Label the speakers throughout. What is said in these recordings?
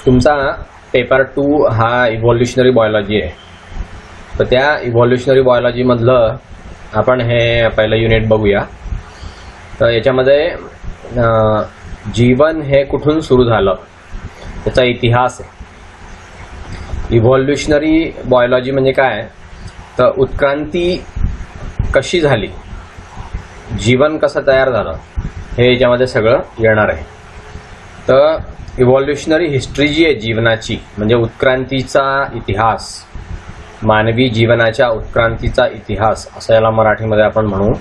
Speaker 1: तुमचा पेपर 2 हा evolutionary biology आहे. तर त्या इव्होल्युशनरी बायोलॉजीमधलं आपण हे पहिलं युनिट बघूया. तर याच्यामध्ये जीवन हे कुठून सुरू झालं त्याचा इतिहास आहे. इव्होल्युशनरी बायोलॉजी म्हणजे काय, तर उत्क्रांती कशी झाली, जीवन कसं तयार झालं, हे याच्यामध्ये सगळं येणार आहे. तर इव्होल्युशनरी हिस्ट्री जी आहे जीवनाची, म्हणजे उत्क्रांतीचा इतिहास, मानवी जीवनाच्या उत्क्रांतीचा इतिहास असं याला मराठीमध्ये आपण म्हणू.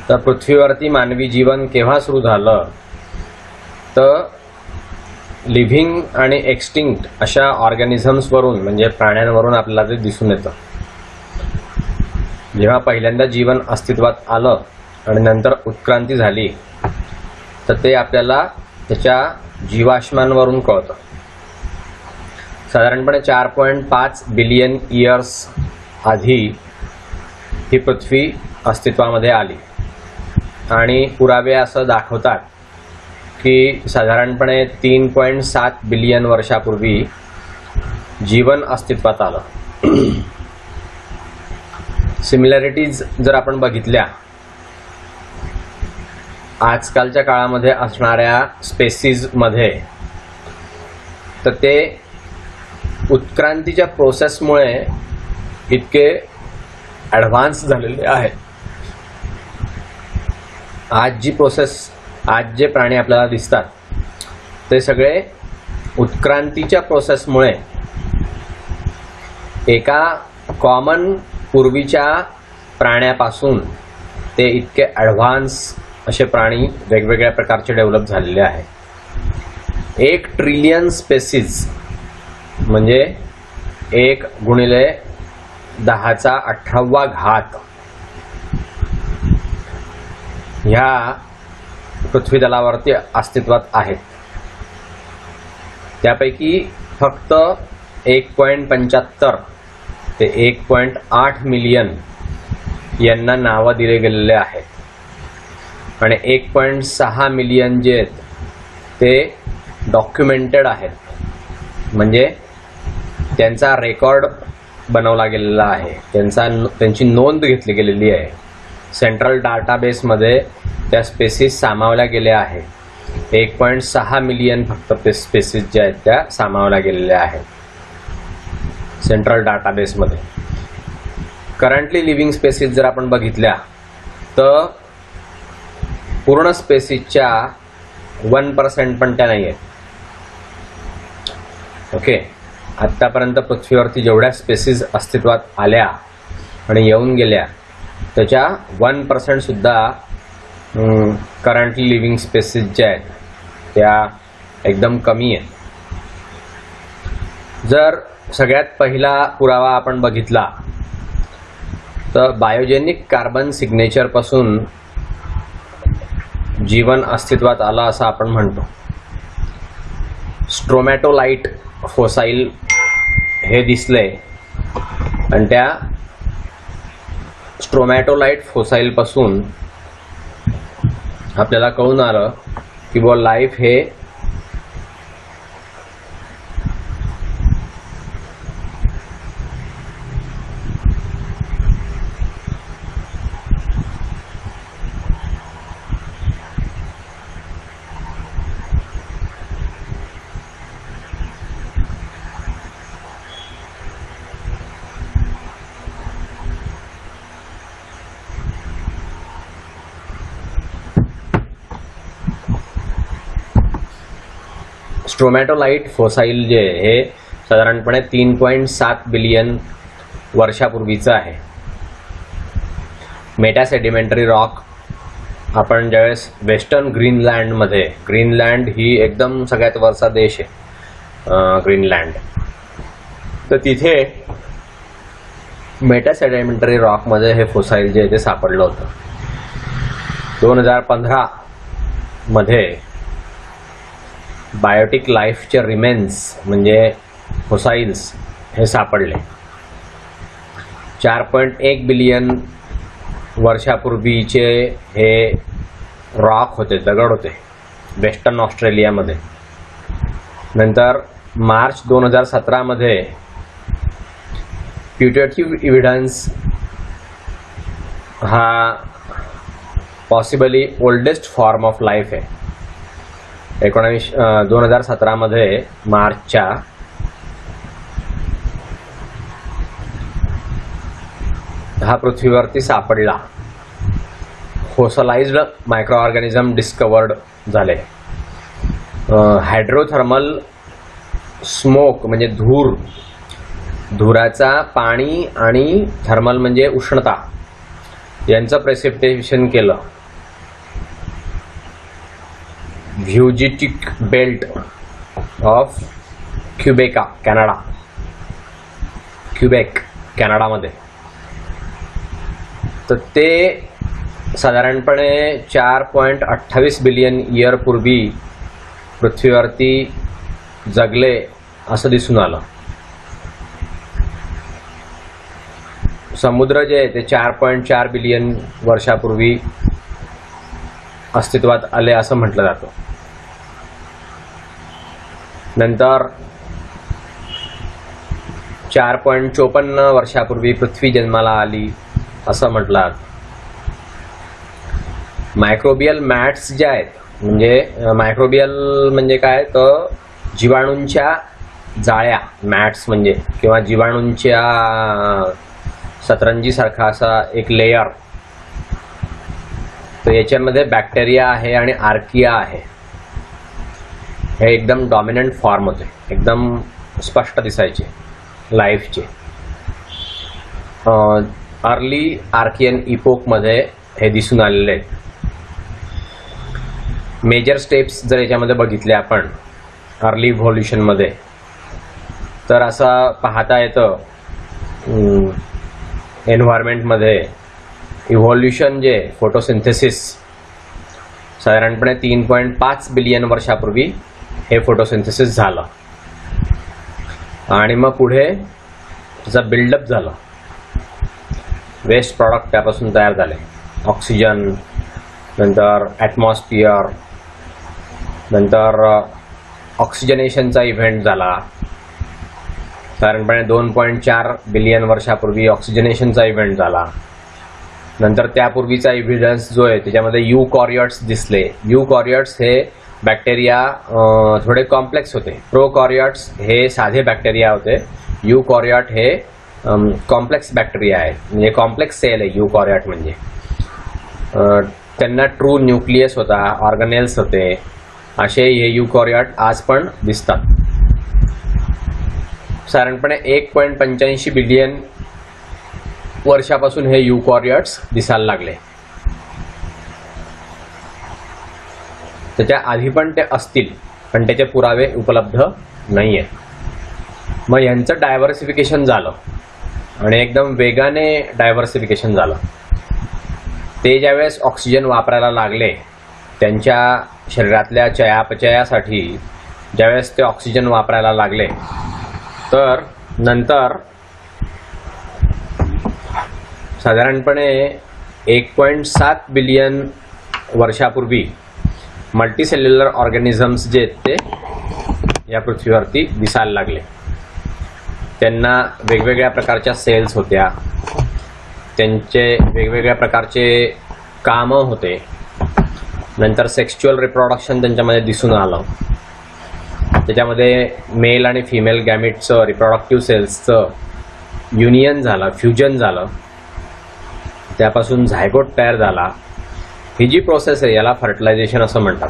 Speaker 1: तर पृथ्वीवरती मानवी जीवन केव्हा सुरू झालं, तर लिव्हिंग आणि एक्स्टिंक्ट अशा ऑर्गॅनिझम्सवरून म्हणजे प्राण्यांवरून आपल्याला ते दिसून येतं. जेव्हा पहिल्यांदा जीवन अस्तित्वात आलं आणि नंतर उत्क्रांती झाली, तर ते आपल्याला त्याच्या जीवाश्मांवरून कळतं. साधारणपणे 4.5 बिलियन इयर्स आधी ही पृथ्वी अस्तित्वामध्ये आली आणि पुरावे असं दाखवतात की साधारणपणे 3.7 बिलियन वर्षापूर्वी जीवन अस्तित्वात आलं. सिमिलॅरिटीज जर आपण बघितल्या आजकालच्या काळामध्ये असणाऱ्या स्पेसीजमध्ये, तर ते उत्क्रांतीच्या प्रोसेसमुळे इतके ॲडव्हान्स झालेले आहेत. आज जे प्राणी आपल्याला दिसतात ते सगळे उत्क्रांतीच्या प्रोसेसमुळे एका कॉमन पूर्वीच्या प्राण्यापासून ते इतके ॲडव्हान्स असे प्राणी वेगवेगळ्या प्रकारचे डेव्हलप झालेले आहेत. 1 ट्रिलियन स्पेसीज म्हणजे 1 गुणिले 10⁸ ह्या पृथ्वी तलावरती अस्तित्वात आहेत. त्यापैकी फक्त 1.75 ते 1.8 मिलियन यांना नावं दिले गेलेले आहेत आणि 1.6 मिलियन जे आहेत ते डॉक्युमेंटेड आहेत, म्हणजे त्यांचा रेकॉर्ड बनवला गेलेला आहे, त्यांची नोंद घेतली गेलेली आहे. सेंट्रल डाटाबेसमध्ये त्या स्पेसीज सामावल्या गेल्या आहेत. 1.6 मिलियन फक्त स्पेसीज ज्या आहेत त्या सामावल्या गेलेल्या आहेत सेंट्रल डाटाबेसमध्ये. करंटली लिव्हिंग स्पेसीज जर आपण बघितल्या तर पूर्ण स्पेसीजच्या 1% पण त्या नाही आहेत. ओके, आत्तापर्यंत पृथ्वीवरती जेवढ्या स्पेसीज अस्तित्वात आल्या आणि येऊन गेल्या त्याच्या 1% सुद्धा करंटली लिव्हिंग स्पेसीज ज्या आहेत त्या एकदम कमी आहेत. जर सगळ्यात पहिला पुरावा आपण बघितला तर बायोजेनिक कार्बन सिग्नेचर पासून जीवन अस्तित्वात आलं असं आपण म्हणतो. स्ट्रोमॅटोलाइट फोसाईल हे दिसले आणि त्या स्ट्रोमॅटोलाइट फोसाईल पासून आपल्याला कळून आलं की बुवा लाईफ हे स्ट्रोमॅटोलाइट फोसाईल जे हे साधारणपणे 3.7 बिलियन वर्षापूर्वीचं आहे. मेटासेडिमेंटरी रॉक आपण ज्यावेळेस वेस्टर्न ग्रीनलँडमध्ये, ग्रीनलँड ही एकदम सगळ्यात वरचा देश आहे ग्रीनलँड, तर तिथे मेटासेडिमेंटरी रॉकमध्ये हे फोसाईल जे आहे ते सापडलं होतं. 2015 मध्ये बायोटिक लाईफचे रिमेन्स म्हणजे फोसाईल्स हे सापडले. 4.1 बिलियन वर्षापूर्वीचे हे रॉक होते, दगड होते वेस्टर्न ऑस्ट्रेलियामध्ये. नंतर मार्च 2017 मध्ये प्युटेटिव्ह एव्हिडन्स हा possibly oldest form of life आहे. 2017 मध्ये मार्चच्या हा पृथ्वीवरती सापडला. फॉसिलाइज्ड मायक्रो ऑर्गॅनिझम डिस्कवर्ड झाले. हायड्रोथर्मल स्मोक म्हणजे धुराचा पाणी आणि थर्मल म्हणजे उष्णता यांचं प्रेसिपिटेशन केलं. व्ह्युजिटिक बेल्ट ऑफ क्युबेक कॅनडामध्ये. तर ते साधारणपणे 4.28 बिलियन इयर पूर्वी पृथ्वीवरती जगले असं दिसून आलं. समुद्र जे आहे ते 4.4 बिलियन वर्षापूर्वी अस्तित्वात आले असं म्हटलं जातं. नंतर 4.54 वर्षापूर्वी पृथ्वी जन्माला आली असं म्हटलं जातं. मायक्रोबियल मॅट्स जे आहेत म्हणजे मायक्रोबियल म्हणजे काय तर जीवाणूंच्या जाळ्या मॅट्स म्हणजे किंवा जीवाणूंच्या सतरंजीसारखा असा एक लेयर. तर याच्यामध्ये बॅक्टेरिया आहे आणि आर्किया आहे. हे एकदम डॉमिनंट फॉर्म होते, एकदम स्पष्ट दिसायचे लाईफचे. अर्ली आर्कियन इपोकमध्ये हे दिसून आलेले आहेत. मेजर स्टेप्स जर याच्यामध्ये बघितले आपण अर्ली इव्होल्युशनमध्ये तर असं पाहता येतं एन्व्हायरमेंटमध्ये इव्होल्युशन जे फोटोसिंथेसिस साधारणपणे 3.5 बिलियन वर्षापूर्वी हे फोटोसिंथेसिस झालं आणि मग पुढे त्याचा बिल्डअप झालं. वेस्ट प्रॉडक्ट त्यापासून तयार झाले. ऑक्सिजन, नंतर ॲटमॉस्फिअर, नंतर ऑक्सिजनेशनचा इव्हेंट झाला. साधारणपणे 2.4 बिलियन वर्षापूर्वी ऑक्सिजनेशनचा इव्हेंट झाला. नंतर त्यापूर्वीचा एव्हिडन्स जो आहे त्याच्यामध्ये यूकॉरियोट्स दिसले. यूकॉरियोट्स हे बॅक्टेरिया थोडे कॉम्प्लेक्स होते. प्रोकॉरियोट्स हे साधे बॅक्टेरिया होते. यूकॉरियोट हे कॉम्प्लेक्स बॅक्टेरिया आहेत म्हणजे कॉम्प्लेक्स सेल आहे यूकॉरियोट म्हणजे. त्यांना ट्रू न्यूक्लियस होता, ऑर्गनेल्स होते. असे हे यूकॉरियोट आज पण दिसतात. साधारणपणे 1.85 बिलियन वर्षापासून हे यूकॉरियोट्स दिसायला लागले. त्याच्या आधी पण ते असतील पण त्याचे पुरावे उपलब्ध नाही आहेत. मग यांचं डायव्हर्सिफिकेशन झालं आणि एकदम वेगाने डायव्हर्सिफिकेशन झालं. ते ज्यावेळेस ऑक्सिजन वापरायला लागले त्यांच्या शरीरातल्या चयापचयासाठी ज्यावेळेस ते ऑक्सिजन वापरायला लागले तर नंतर साधारणपणे 1.7 बिलियन वर्षापूर्वी मल्टीसेल्युलर ऑर्गॅनिझम्स जे आहेत ते या पृथ्वीवरती दिसायला लागले. त्यांना वेगवेगळ्या प्रकारच्या सेल्स होत्या, त्यांचे वेगवेगळ्या प्रकारचे कामं होते. नंतर सेक्स्युअल रिप्रोडक्शन त्यांच्यामध्ये दिसून आलं. त्याच्यामध्ये मेल आणि फिमेल गॅमिटचं रिप्रोडक्टिव्ह सेल्सचं युनियन झालं, फ्युजन झालं. त्यापासून झायगोट तयार झाला. ही जी प्रोसेस आहे याला फर्टिलायझेशन असं म्हणतात.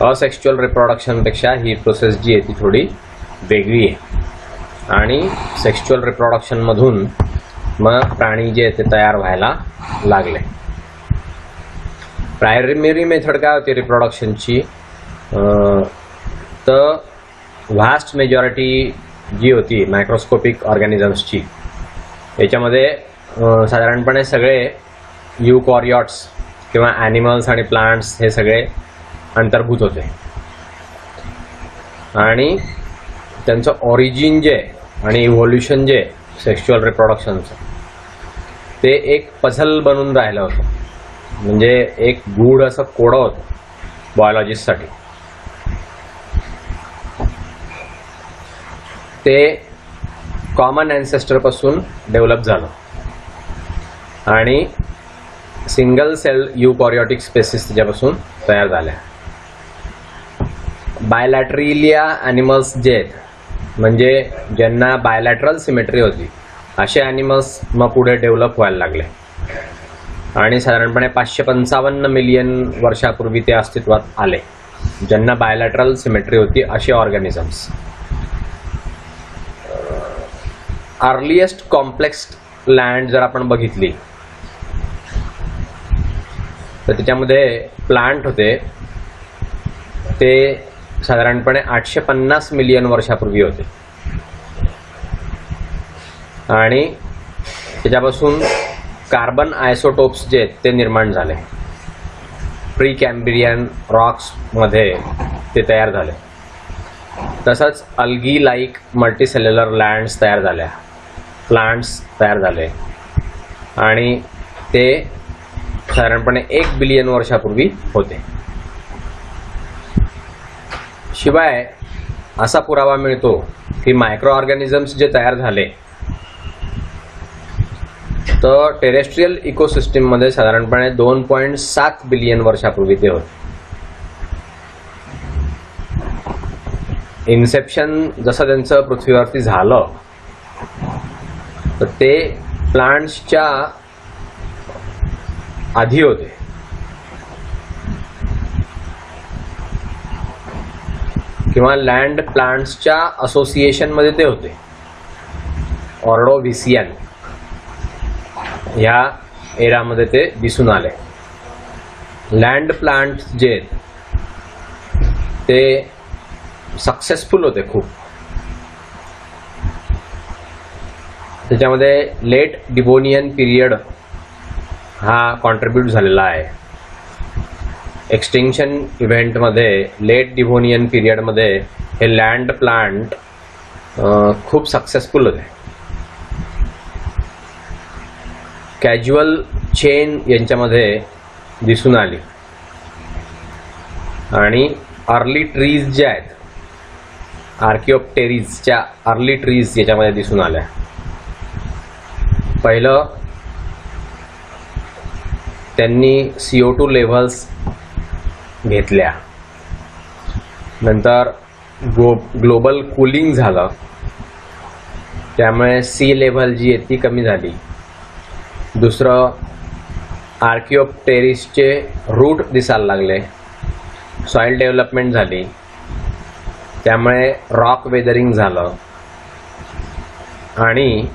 Speaker 1: असेक्स्युअल रिप्रोडक्शनपेक्षा ही प्रोसेस जी आहे ती थोडी वेगळी आहे आणि सेक्स्युअल रिप्रोडक्शनमधून मग प्राणी जे ते तयार व्हायला लागले. प्रायमरी मेथड काय होती रिप्रोडक्शनची तर व्हास्ट मेजॉरिटी जी होती मायक्रोस्कोपिक ऑर्गॅनिझम्सची याच्यामध्ये साधारणपणे सगळे यूकॉरियोट्स किंवा ॲनिमल्स आणि प्लांट्स हे सगळे अंतर्भूत होते आणि त्यांचं ऑरिजिन जे आणि इव्होल्युशन जे सेक्शुअल रिप्रोडक्शनचं ते एक पझल बनून राहिलं होतं. म्हणजे एक गूढ असं कोडं होतं बायोलॉजिस्टसाठी. ते कॉमन ॲन्सेस्टर पासून डेव्हलप झालं आणि सिंगल सेल युकॅरियोटिक स्पेसिस त्याच्यापासून तयार झाल्या. बायलॅटरिलिया ॲनिमल्स जे आहेत म्हणजे ज्यांना बायलॅटरल सिमेट्री होती असे ॲनिमल्स मग पुढे डेव्हलप व्हायला लागले आणि साधारणपणे 555 मिलियन वर्षापूर्वी ते अस्तित्वात आले ज्यांना बायलॅटरल सिमेट्री होती असे ऑर्गॅनिझम्स. अर्लिएस्ट कॉम्प्लेक्स लँड जर आपण बघितली तर त्याच्यामध्ये प्लांट होते ते साधारणपणे 850 मिलियन वर्षापूर्वी होते आणि त्याच्यापासून कार्बन आयसोटोप्स जे आहेत ते निर्माण झाले. प्री कॅम्ब्रियन रॉक्समध्ये ते तयार झाले. तसंच अल्गी लाईक मल्टीसेल्युलर लँड्स तयार झाल्या, प्लांट्स तयार झाले आणि ते साधारणपणे 1 बिलियन वर्षापूर्वी होते. शिवाय असा पुरावा मिळतो की मायक्रो ऑर्गॅनिझम्स जे तयार झाले तर टेरेस्ट्रियल इकोसिस्टीममध्ये साधारणपणे 2.7 बिलियन वर्षापूर्वी ते होते. इन्सेप्शन जसं त्यांचं पृथ्वीवरती झालं तर ते प्लांट्सच्या आधी होते. किंवा लँड प्लांट्सच्या असोसिएशनमध्ये ते होते. ऑर्डोव्हिसियन ह्या एरामध्ये ते दिसून आले. लँड प्लांट जे आहेत ते सक्सेसफुल होते खूप. त्याच्यामध्ये लेट डिवोनियन पिरियड हा कॉन्ट्रीब्यूट झालेला आहे. एक्सटिंक्शन इव्हेंटमध्ये लेट डिवोनियन पिरियडमध्ये हे लँड प्लांट खूप सक्सेसफुल होते. कॅज्युअल चेन यांच्यामध्ये दिसून आली आणि अर्ली ट्रीज जे आहेत आर्किओप्टेरिजच्या अर्ली ट्रीज याच्यामध्ये दिसून आल्या. पहिलं त्यांनी CO2 लेव्हल्स घेतल्या, नंतर ग्लोबल कूलिंग झालं त्यामुळे सी लेव्हल जी आहे ती कमी झाली. दुसरं आर्किओप्टेरिसचे रूट दिसायला लागले, सॉइल डेव्हलपमेंट झाली त्यामुळे रॉक वेदरिंग झालं आणि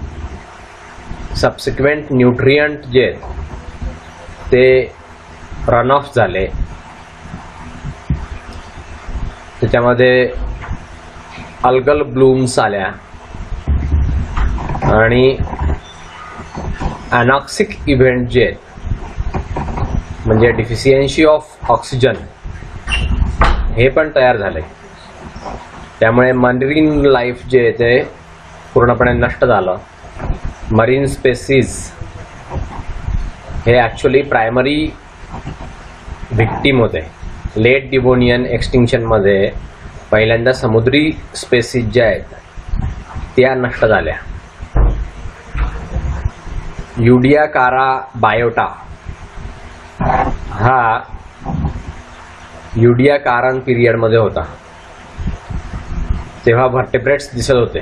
Speaker 1: सबसिक्वेंट न्यूट्रियंट जे आहेत ते रन ऑफ झाले. त्याच्यामध्ये अल्गल ब्लूम्स आल्या आणि अनॉक्सिक इव्हेंट जे आहेत म्हणजे डिफिशियन्सी ऑफ ऑक्सिजन हे पण तयार झाले. त्यामुळे मरीन लाईफ जे आहे ते पूर्णपणे नष्ट झालं. मरीन स्पेसीज हे ॲक्च्युली प्रायमरी व्हिक्टीम होते. लेट डिवोनियन एक्सटिंक्शनमध्ये पहिल्यांदा समुद्री स्पेसीज ज्या आहेत त्या नष्ट झाल्या. युडियाकारा बायोटा हा युडियाकारन पिरियडमध्ये होता. तेव्हा व्हर्टेब्रेट्स दिसत होते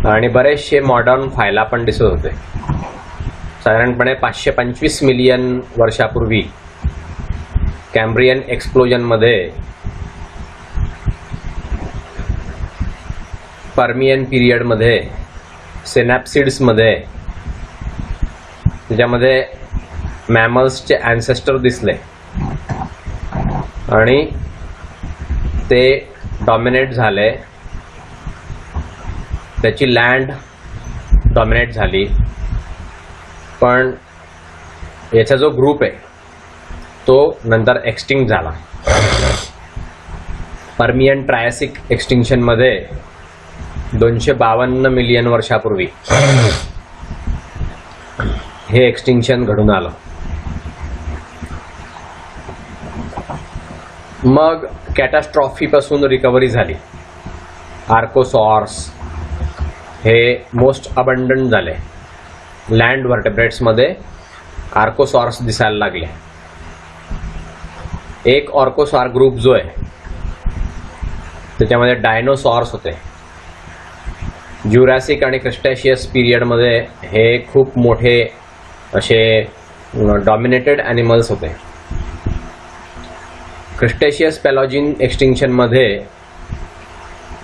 Speaker 1: आणि बरेचसे मॉडर्न फायला पण दिसत होते. साधारणपणे 525 मिलियन वर्षापूर्वी कॅम्ब्रियन एक्सप्लोजनमध्ये पर्मियन पिरियडमध्ये सिनॅप्सिड्समध्ये त्याच्यामध्ये मॅमल्सचे ॲन्सेस्टर दिसले आणि ते डॉमिनेट झाले. त्याची लँड डॉमिनेट झाली. पण याचा जो ग्रुप आहे तो नंतर एक्सटिंक्ट झाला. पर्मियन ट्रायसिक एक्सटिंक्शनमध्ये 252 मिलियन वर्षापूर्वी हे एक्सटिंक्शन घडून आलं. मग कॅटास्ट्रॉफीपासून रिकव्हरी झाली आर्कोसॉर्स हे मोस्ट अबंडंट झाले. लँड व्हर्टेब्रेट्समध्ये आर्कोसॉर्स दिसायला लागले. एक ऑर्कोसॉर ग्रुप जो आहे त्याच्यामध्ये डायनोसॉर्स होते. ज्युरॅसिक आणि क्रिस्टॅशियस पिरियडमध्ये हे खूप मोठे असे डॉमिनेटेड ॲनिमल्स होते. क्रिस्टॅशियस पॅलॉजिन एक्सटिंक्शनमध्ये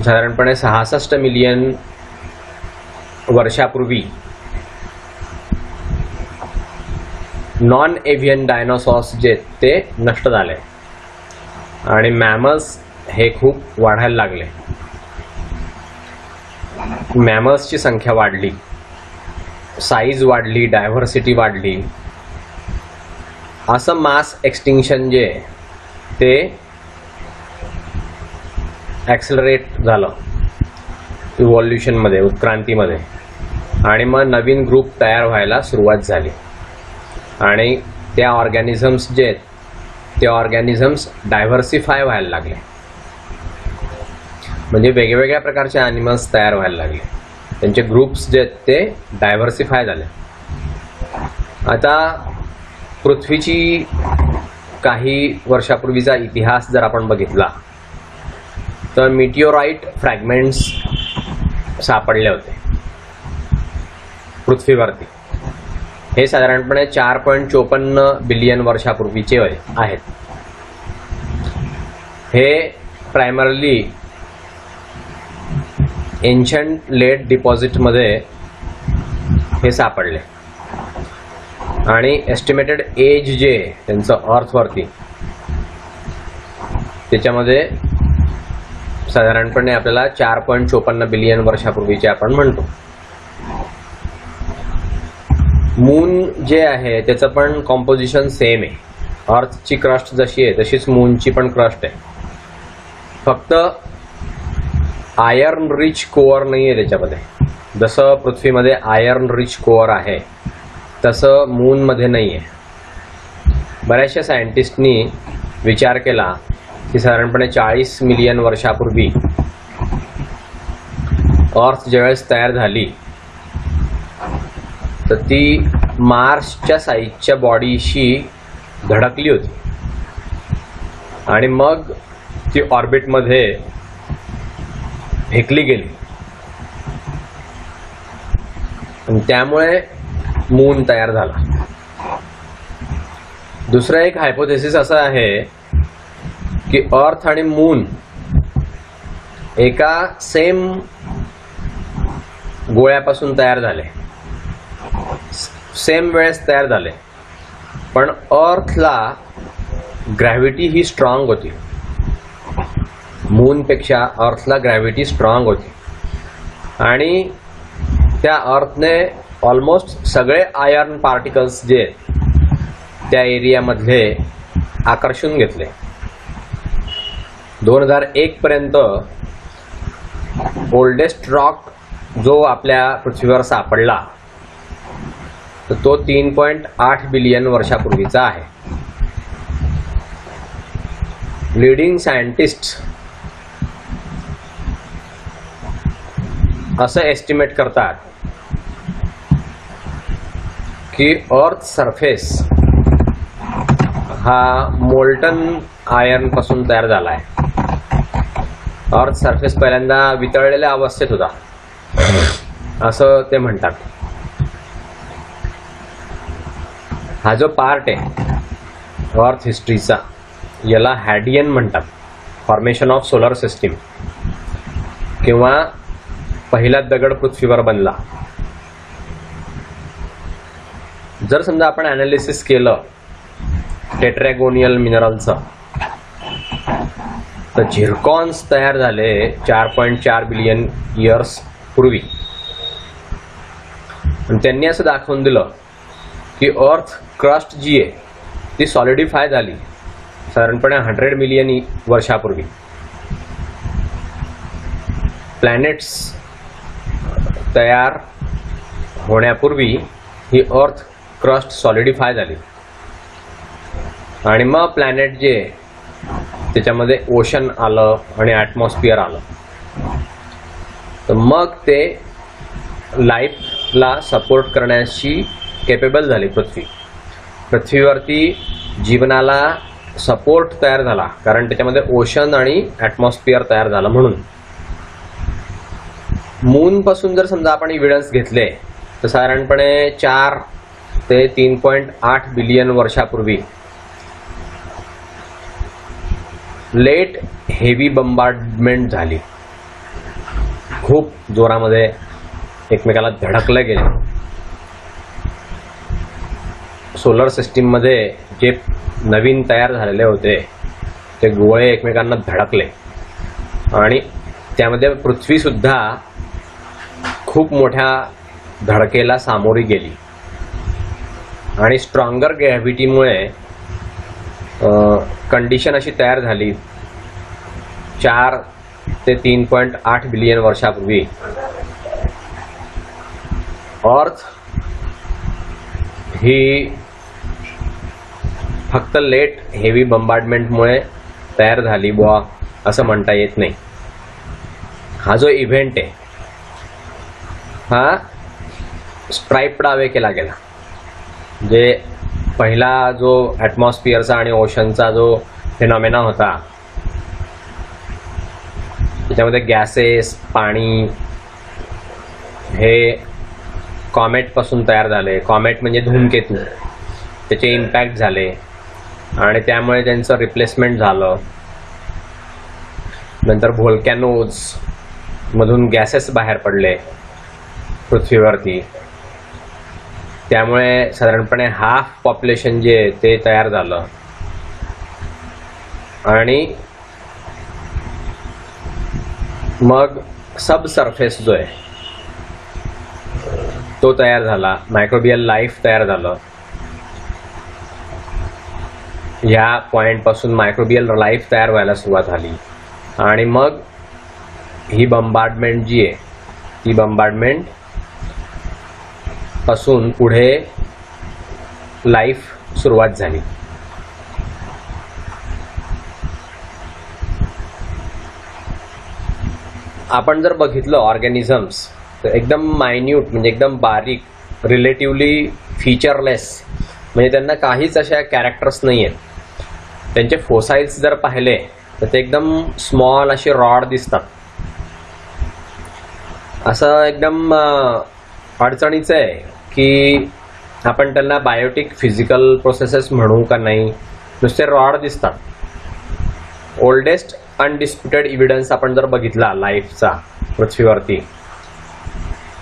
Speaker 1: साधारणपणे 66 मिलियन वर्षापूर्वी नॉन एव्हियन डायनोसॉर्स जे ते नष्ट झाले आणि मॅमल्स हे खूप वाढायला लागले. मॅमल्सची संख्या वाढली, साईज वाढली, डायव्हर्सिटी वाढली. असं मास एक्सटिंक्शन जे ते ॲक्सलरेट झालं इव्हॉल्युशनमध्ये, उत्क्रांतीमध्ये. आणि मग नवीन ग्रुप तयार व्हायला सुरुवात झाली आणि त्या ऑर्गॅनिझम्स जे आहेत ते ऑर्गॅनिझम्स डायव्हर्सिफाय व्हायला लागले. म्हणजे वेगवेगळ्या प्रकारचे ॲनिमल्स तयार व्हायला लागले. त्यांचे ग्रुप्स जे आहेत ते डायव्हर्सिफाय झाले. आता पृथ्वीची काही वर्षापूर्वीचा इतिहास जर आपण बघितला तर मिटिओराइट फ्रॅगमेंट्स सापडले होते पृथ्वीवरती. हे साधारणपणे 4.54 बिलियन वर्षापूर्वीचे आहेत. हे प्रायमरली एन्शंट लेड डिपॉझिटमध्ये हे सापडले आणि एस्टिमेटेड एज जे त्यांचं अर्थवरती त्याच्यामध्ये साधारणपणे आपल्याला 4.54 बिलियन वर्षापूर्वीचे आपण म्हणतो. मून जे आहे त्याचं पण कॉम्पोजिशन सेम आहे. अर्थची क्रस्ट जशी आहे तशीच मूनची पण क्रस्ट आहे. फक्त आयर्न रिच कोअर नाही आहे त्याच्यामध्ये. जसं पृथ्वीमध्ये आयर्न रिच कोअर आहे तसं मूनमध्ये नाही आहे. बऱ्याचशा सायंटिस्टनी विचार केला की साधारणपणे 40 मिलियन वर्षापूर्वी अर्थ ज्यावेळेस तयार झाली तर ती मार्सच्या साईजच्या बॉडीशी धडकली होती आणि मग ती ऑर्बिटमध्ये फेकली गेली आणि त्यामुळे मून तयार झाला. दुसरं एक हायपोथेसिस असं आहे की अर्थ आणि मून एका सेम गोळ्यापासून तयार झाले, सेम वेळेस तयार झाले, पण अर्थला ग्रॅव्हिटी ही स्ट्रॉंग होती. मूनपेक्षा अर्थला ग्रॅव्हिटी स्ट्रॉंग होती आणि त्या अर्थने ऑलमोस्ट सगळे आयर्न पार्टिकल्स जे त्या एरियामधले आकर्षून घेतले. 2001 पर्यंत ओल्डेस्ट रॉक जो आपल्या पृथ्वीवर सापडला तर तो 3.8 बिलियन वर्षापूर्वीचा आहे. लीडिंग सायंटिस्ट असं एस्टिमेट करतात की अर्थ सरफेस हा मोल्टन आयर्न पासून तयार झाला आहे. अर्थ सरफेस पहिल्यांदा वितळलेल्या अवस्थेत होता असं ते म्हणतात. हा जो पार्ट आहे अर्थ हिस्ट्रीचा याला हॅडियन म्हणतात, फॉर्मेशन ऑफ सोलर सिस्टीम, किंवा पहिला दगड पृथ्वीवर बनला. जर समजा आपण ॲनालिसिस केलं टेट्रॅगोनियल मिनरलचं तर झिरकॉन्स तयार झाले 4.4 बिलियन इयर्स पूर्वी. आणि त्यांनी असं दाखवून दिलं की अर्थ क्रस्ट जी आहे ती सॉलिडिफाय झाली साधारणपणे 100 मिलियन वर्षापूर्वी. प्लॅनेट्स तयार होण्यापूर्वी ही अर्थ क्रस्ट सॉलिडिफाय झाली आणि मग प्लॅनेट जे त्याच्यामध्ये ओशन आलं आणि ॲटमॉस्फिअर आलं तर मग ते लाईफला सपोर्ट करण्याची केपेबल झाली पृथ्वीवरती जीवनाला सपोर्ट तयार झाला, कारण त्याच्यामध्ये ओशन आणि ॲटमॉस्फिअर तयार झालं. म्हणून मून पासून जर समजा आपण इव्हिडन्स घेतले तर साधारणपणे 4 ते 3.8 बिलियन वर्षापूर्वी लेट हेवी बंबार्डमेंट झाली. खूप जोरामध्ये एकमेकाला धडकले गेले. सोलर सिस्टीममध्ये जे नवीन तयार झालेले होते ते गोळे एकमेकांना धडकले आणि त्यामध्ये पृथ्वी सुद्धा खूप मोठ्या धडकेला सामोरी गेली आणि स्ट्रॉंगर ग्रॅव्हिटीमुळे कंडिशन अशी तयार झाली 4 ते 3.8 बिलियन वर्षापूर्वी अर्थ ही फक्त लेट हेवी बंबार्डमेंटमुळे तयार झाली बुवा असं म्हणता येत नाही. हा जो इव्हेंट आहे हा स्ट्राइप्ड अवे केला गेला. म्हणजे पहिला जो ॲटमॉस्फिअरचा आणि ओशनचा जो फिनॉमेना होता त्याच्यामध्ये गॅसेस, पाणी हे कॉमेट पासून तयार झाले. कॉमेट म्हणजे धूमकेतू, त्याचे इम्पॅक्ट झाले आणि त्यामुळे त्यांचं रिप्लेसमेंट झालं. नंतर व्होल्कॅनोज मधून गॅसेस बाहेर पडले पृथ्वीवरती, त्यामुळे साधारणपणे हाफ पॉप्युलेशन जे ते तयार झालं आणि मग सब सरफेस जो आहे तो तयार झाला. मायक्रोबियल लाईफ तयार झालं. या पॉइंट पासून मायक्रोबियल लाईफ तयार व्हायला सुरुवात झाली आणि मग ही बंबार्डमेंट जी आहे ती बंबार्डमेंट पासून पुढे लाईफ सुरुवात झाली. आपण जर बघितलं ऑर्गॅनिझम्स तर एकदम मायन्यूट म्हणजे एकदम बारीक, रिलेटिव्हली फीचरलेस, म्हणजे त्यांना काहीच अशा कॅरेक्टर्स नाही आहेत. त्यांचे फोसाइल्स जर पाहिले तर ते एकदम स्मॉल असे रॉड दिसतात. असं एकदम अडचणीचं आहे की आपण त्यांना बायोटिक फिजिकल प्रोसेसेस म्हणू का नाही, नुसते रॉड दिसतात. ओल्डेस्ट अनडिस्प्युटेड इव्हिडन्स आपण जर बघितला लाईफचा पृथ्वीवरती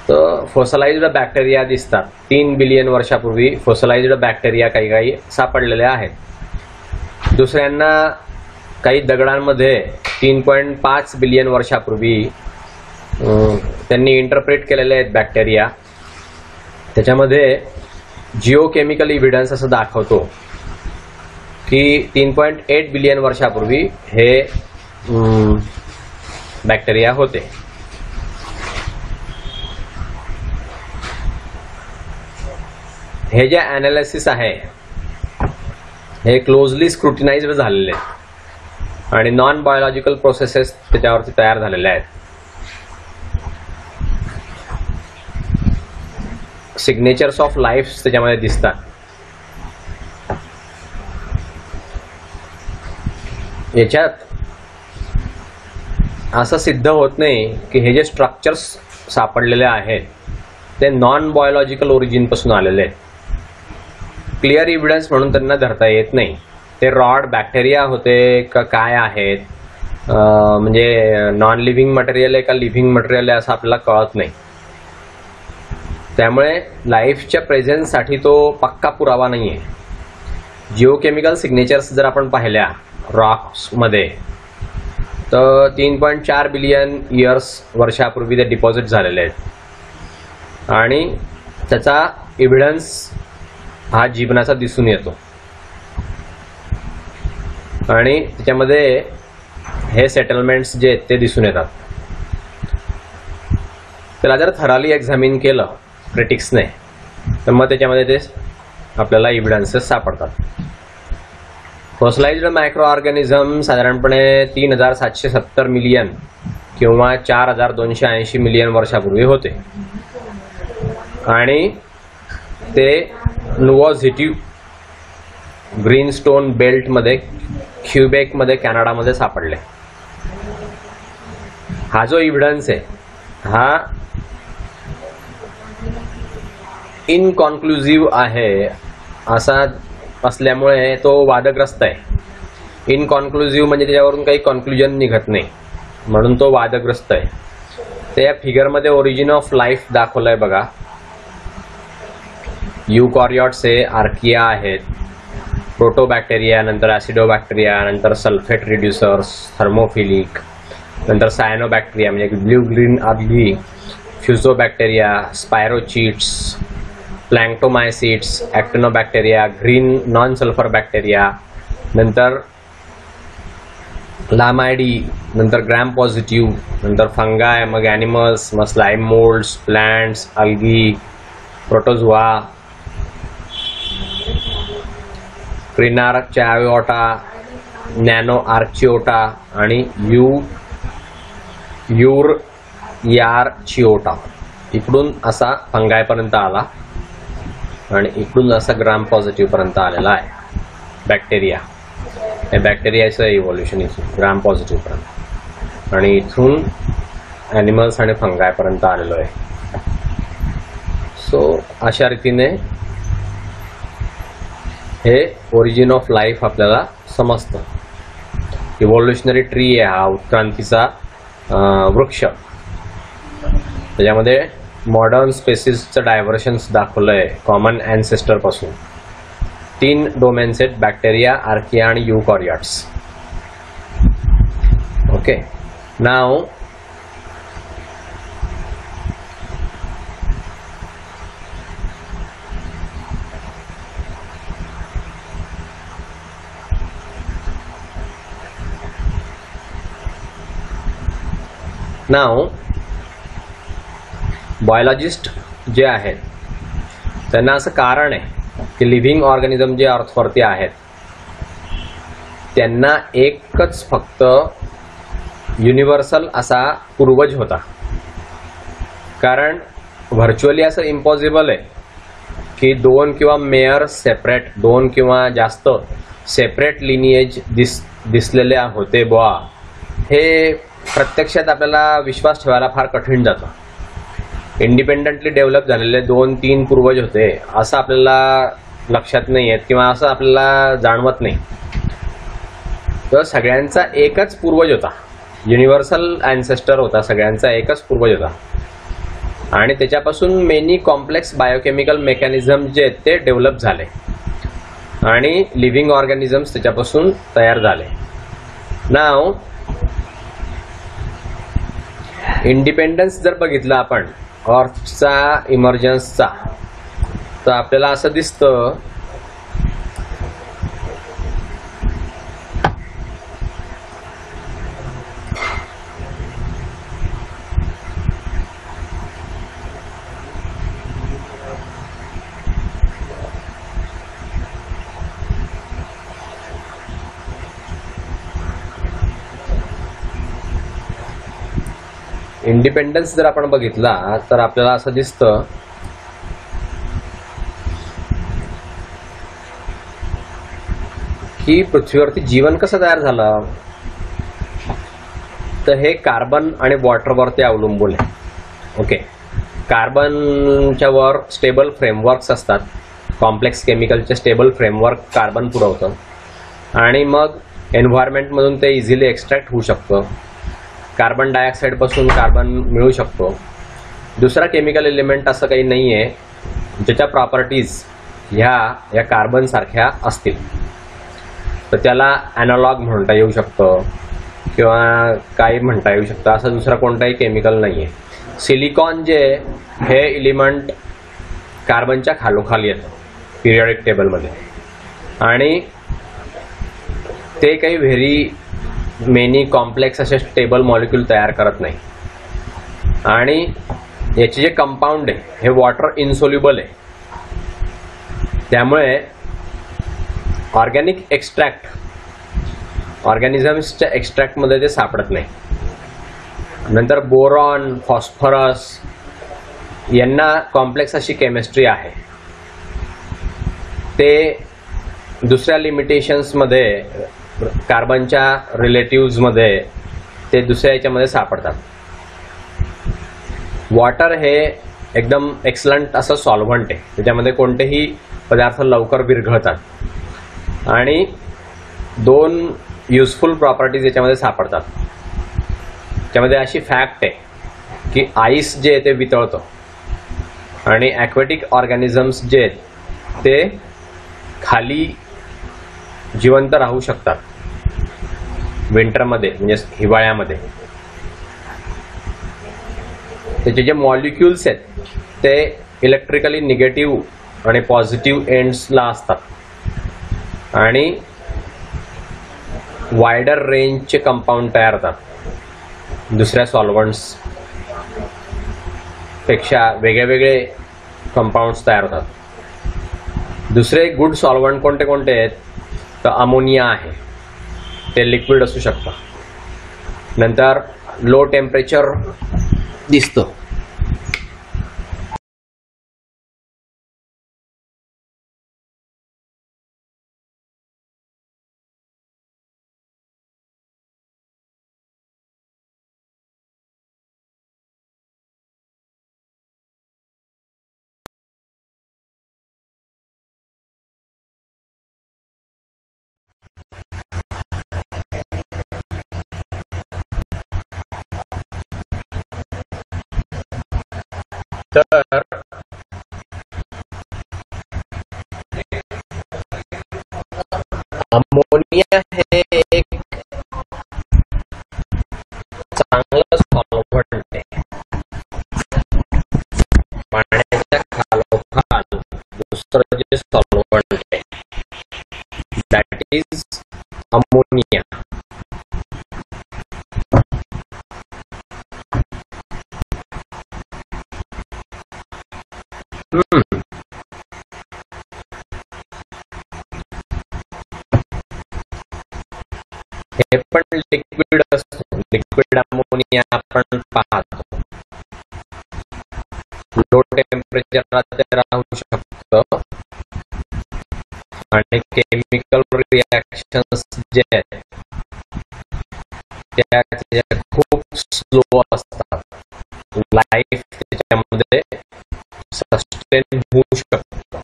Speaker 1: तर फोसलाइज्ड बॅक्टेरिया दिसतात. 3 बिलियन वर्षापूर्वी फोसलाइज्ड बॅक्टेरिया काही सापडलेले आहेत. दुसऱ्यांना काही दगडांमध्ये 3.5 बिलियन वर्षापूर्वी त्यांनी इंटरप्रेट केलेले आहेत बॅक्टेरिया. त्याच्यामध्ये जिओकेमिकल इव्हिडन्स असं दाखवतो की 3.8 बिलियन वर्षापूर्वी हे बॅक्टेरिया होते. हे जे ॲनालिसिस आहे हे क्लोजली स्क्रुटिनाइज्ड झालेले आहेत आणि नॉन बायोलॉजिकल प्रोसेसेस त्याच्यावरती तयार झालेल्या आहेत. सिग्नेचर्स ऑफ लाईफ त्याच्यामध्ये दिसतात. याच्यात असं सिद्ध होत नाही की हे जे स्ट्रक्चर्स सापडलेले आहेत ते नॉन बायोलॉजिकल ओरिजिन पासून आलेले आहेत. क्लिअर इव्हिडन्स म्हणून त्यांना धरता येत नाही. ते रॉड बॅक्टेरिया होते का काय आहेत, म्हणजे नॉन लिव्हिंग मटेरियल आहे का लिव्हिंग मटेरियल आहे असं आपल्याला कळत नाही. त्यामुळे लाईफच्या प्रेझेन्ससाठी तो पक्का पुरावा नाही आहे. जिओकेमिकल सिग्नेचर्स जर आपण पाहिल्या रॉक्समध्ये तर 3.4 बिलियन इयर्स वर्षापूर्वी ते डिपॉझिट झालेले आहेत आणि त्याचा एव्हिडन्स हा जीवनाचा दिसून येतो आणि त्याच्यामध्ये हे सेटलमेंट्स जे आहेत ते दिसून येतात. त्याला जर थराली एक्झामिन केलं क्रिटिक्सने तर मग त्याच्यामध्ये ते आपल्याला इव्हिडन्सेस सापडतात. फॉसिलाइज्ड मायक्रो ऑर्गॅनिझम साधारणपणे 3770 मिलियन किंवा 4280 मिलियन वर्षापूर्वी होते आणि ते नुवॉझिटिव्ह ग्रीनस्टोन बेल्टमध्ये क्युबेकमध्ये कॅनडामध्ये सापडले. हा जो एव्हिडन्स आहे हा इनकॉन्क्लुझिव्ह आहे असा असल्यामुळे तो वादग्रस्त आहे. इनकॉन्क्लुझिव्ह म्हणजे त्याच्यावरून काही कॉन्क्लुजन निघत नाही म्हणून तो वादग्रस्त आहे. तर या फिगरमध्ये ओरिजिन ऑफ लाईफ दाखवलंय बघा. युकॉरिऑट्स आहे, आर्किया आहेत, प्रोटोबॅक्टेरिया, नंतर ॲसिडोबॅक्टेरिया, नंतर सल्फेट रिड्युसर्स, थर्मोफिलिक, नंतर सायनोबॅक्टेरिया म्हणजे blue green algae, fusobacteria, spirochetes, planctomycetes, actinobacteria, green non sulphur bacteria, नंतर लामायडी, नंतर ग्रॅम पॉझिटिव्ह, नंतर फंगाय, मग ॲनिमल्स, मग slime moulds, plants, algae, protozoa, crenarchaeota, nanoarchaeota आणि युरयार्चिओटा. इकडून असा फंगायपर्यंत आला आणि इकडून असा ग्राम पॉझिटिव्ह पर्यंत आलेला आहे बॅक्टेरिया. हे बॅक्टेरियाचं इव्होल्युशन इथून ग्राम पॉझिटिव्ह पर्यंत आणि इथून ॲनिमल्स आणि फंगायपर्यंत आलेलो आहे. सो अशा रीतीने हे ओरिजिन ऑफ लाईफ आपल्याला समजतं. इव्होल्युशनरी ट्री आहे हा, उत्क्रांतीचा वृक्ष. त्याच्यामध्ये मॉडर्न स्पेसिसचं डायव्हर्शन्स दाखवलं आहे कॉमन ॲन्सेस्टर पासून. 3 डोमेन्स आहेत, बॅक्टेरिया, आर्किया आणि युकॉरिऑट्स. ओके, नाव बायोलॉजिस्ट जे आहेत त्यांना असं कारण आहे की लिव्हिंग ऑर्गॅनिझम जे अर्थवरती आहेत त्यांना एकच फक्त युनिव्हर्सल असा पूर्वज होता. कारण व्हर्च्युअली असं इम्पॉसिबल आहे की 2 किंवा मेयर सेपरेट, 2 किंवा जास्त सेपरेट लिनिएज दिसलेले होते बुवा, हे प्रत्यक्षात आपल्याला विश्वास ठेवायला फार कठीण जातं. इंडिपेंडंटली डेव्हलप झालेले 2-3 पूर्वज होते असं आपल्याला लक्षात नाही येत किंवा असं आपल्याला जाणवत नाही. तर सगळ्यांचा एकच पूर्वज होता, युनिव्हर्सल ॲन्सेस्टर होता, सगळ्यांचा एकच पूर्वज होता आणि त्याच्यापासून मेनी कॉम्प्लेक्स बायोकेमिकल मेकॅनिझम जे आहेत ते डेव्हलप झाले आणि लिव्हिंग ऑर्गॅनिझम्स त्याच्यापासून तयार झाले. नाव इंडिपेंडन्स जर बघितलं आपण अर्थचा इमर्जन्सचा, तर आपल्याला असं दिसतं इंडिपेंडन्स जर आपण बघितला तर आपल्याला असं दिसतं की पृथ्वीवरती जीवन कसं तयार झालं, तर हे कार्बन आणि वॉटरवरती अवलंबून आहे. ओके, कार्बनच्या वर स्टेबल फ्रेमवर्क्स असतात, कॉम्प्लेक्स केमिकलचे स्टेबल फ्रेमवर्क कार्बन पुरवतं आणि मग एन्व्हायरमेंटमधून ते इझिली एक्स्ट्रॅक्ट होऊ शकतं. कार्बन डायऑक्साईड पासून कार्बन मिळू शकतो. दुसरा केमिकल एलिमेंट असं काही नाही आहे ज्याच्या प्रॉपर्टीज ह्या कार्बन सारख्या असतील, तर त्याला ॲनालॉग म्हणता येऊ शकतं किंवा काही म्हणता येऊ शकतं. असं दुसरा कोणताही केमिकल नाही आहे. सिलिकॉन जे हे एलिमेंट कार्बनच्या खालोखाली येतं पिरियडिक टेबलमध्ये आणि ते काही व्हेरी मेनी कॉम्प्लेक्स असे स्टेबल मॉलिक्यूल तयार करत नाही आणि याचे जे कंपाऊंड आहे हे वॉटर इन्सोल्युबल आहे. त्यामुळे ऑर्गॅनिक एक्स्ट्रॅक्ट ऑर्गॅनिझम्सच्या एक्स्ट्रॅक्टमध्ये ते सापडत नाही नंतर बोरॉन, फॉस्फरस यांना कॉम्प्लेक्स अशी केमिस्ट्री आहे. ते दुसऱ्या लिमिटेशन्समध्ये कार्बनच्या रिलेटिव्हजमध्ये ते दुसऱ्या याच्यामध्ये सापडतात. वॉटर हे एकदम एक्सलंट असं सॉल्व्हंट आहे. त्याच्यामध्ये कोणतेही पदार्थ लवकर विरघळतात आणि 2 युजफुल प्रॉपर्टीज याच्यामध्ये सापडतात. त्यामध्ये अशी फॅक्ट आहे की आईस जे आहे ते वितळतं आणि ॲक्वॅटिक ऑर्गॅनिझम्स जे आहेत ते खाली जिवंत राहू शकतात विंटरमध्ये, म्हणजे हिवाळ्यामध्ये. त्याचे जे मॉलिक्युल्स आहेत ते इलेक्ट्रिकली निगेटिव्ह आणि पॉझिटिव्ह एंड्सला असतात आणि वायडर रेंजचे कंपाऊंड तयार होतात दुसऱ्या सॉल्व्हंट्स पेक्षा वेगळे वेगळे कंपाऊंड्स तयार होतात. दुसरे गुड सॉल्व्हंट कोणते कोणते आहेत तर अमोनिया आहे, ते लिक्विड असू शकतं. नंतर लो टेम्परेचर दिसतं. तर अमोनिया हे एक चांगलं सॉल्व्हंट आहे. पाण्याच्या खालोखाल दुसरं जे सॉल्व्हंट आहे दॅट इज अमोनिया. हे पण लिक्विड असतो. लिक्विड अमोनिया आपण पाहतो. लो टेम्परेचरला ते राहू शकतं आणि केमिकल रिॲक्शन्स जे आहेत त्या खूप स्लो असतात. लाईफ त्याच्यामध्ये सस्टेन होऊ शकतं.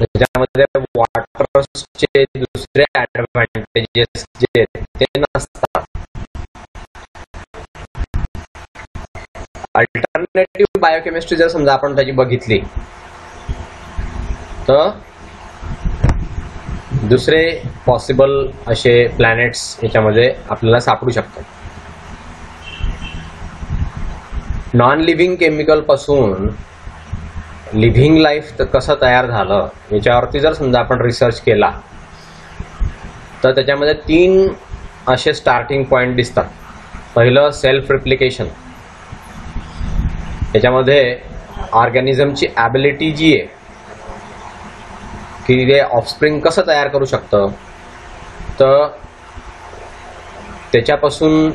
Speaker 1: त्याच्यामध्ये वॉटरचे दुसरे ऍडव्हान्टेजेस जे आहेत ते नसतात. अल्टरनेटिव्ह बायोकेमिस्ट्री जर समजा आपण त्याची बघितली तर दुसरे पॉसिबल असे प्लॅनेट्स याच्यामध्ये आपल्याला सापडू शकतात. नॉन लिव्हिंग केमिकल पासून लिव्हिंग लाईफ कसं तयार झालं याच्यावरती जर समजा आपण रिसर्च केला तर त्याच्यामध्ये 3 असे स्टार्टिंग पॉइंट दिसतात. पहिलं सेल्फ रिप्लिकेशन. याच्यामध्ये ऑर्गॅनिझमची ॲबिलिटी जी आहे की ते ऑफस्प्रिंग कसं तयार करू शकतं तर त्याच्यापासून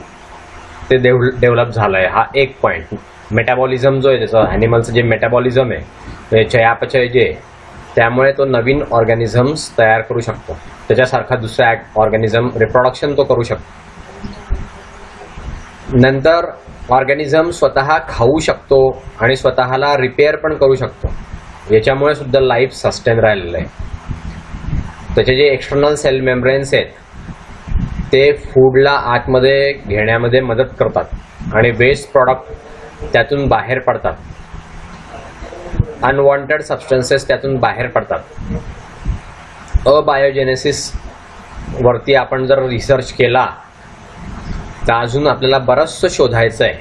Speaker 1: ते डेव्हलप झालंय. हा एक पॉइंट. मेटाबॉलिझम जो आहे त्याचं ॲनिमलचं जे मेटाबॉलिझम आहे चयापचय जे त्यामुळे तो नवीन ऑर्गॅनिझम्स तयार करू शकतो. त्याच्यासारखा दुसरा ऑर्गॅनिझम रिप्रोडक्शन तो करू शकतो. नंतर ऑर्गॅनिझम स्वतः खाऊ शकतो आणि स्वतःला रिपेअर पण करू शकतो. याच्यामुळे सुद्धा लाईफ सस्टेन राहिलेलं आहे. त्याचे जे एक्सटर्नल सेल मेम्ब्रेन्स आहेत ते फूडला आतमध्ये घेण्यामध्ये मदत करतात आणि वेस्ट प्रॉडक्ट त्यातून बाहेर पडतात. अनवॉन्टेड सबस्टन्सेस त्यातून बाहेर पडतात. अबायोजेनेसिस वरती आपण जर रिसर्च केला तर अजून आपल्याला बरंचसं शोधायचं आहे.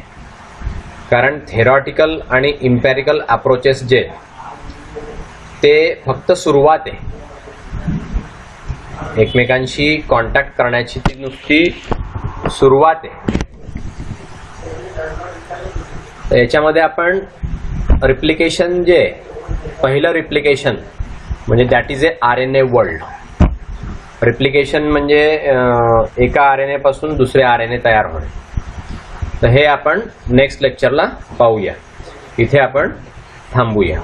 Speaker 1: कारण थेरॉटिकल आणि इम्पॅरिकल अप्रोचेस जे ते फक्त सुरुवात आहे. एकमेकांशी कॉन्टॅक्ट करण्याची ती नुसती सुरुवात आहे. तर याच्यामध्ये आपण रिप्लिकेशन जे पहिलं रिप्लिकेशन म्हणजे that is a RNA world. Replication म्हणजे एका आरएनए पासून दुसरे आरएनए तयार होणे. तर हे आपण नेक्स्ट लेक्चरला पाहूया. इथे आपण थांबूया.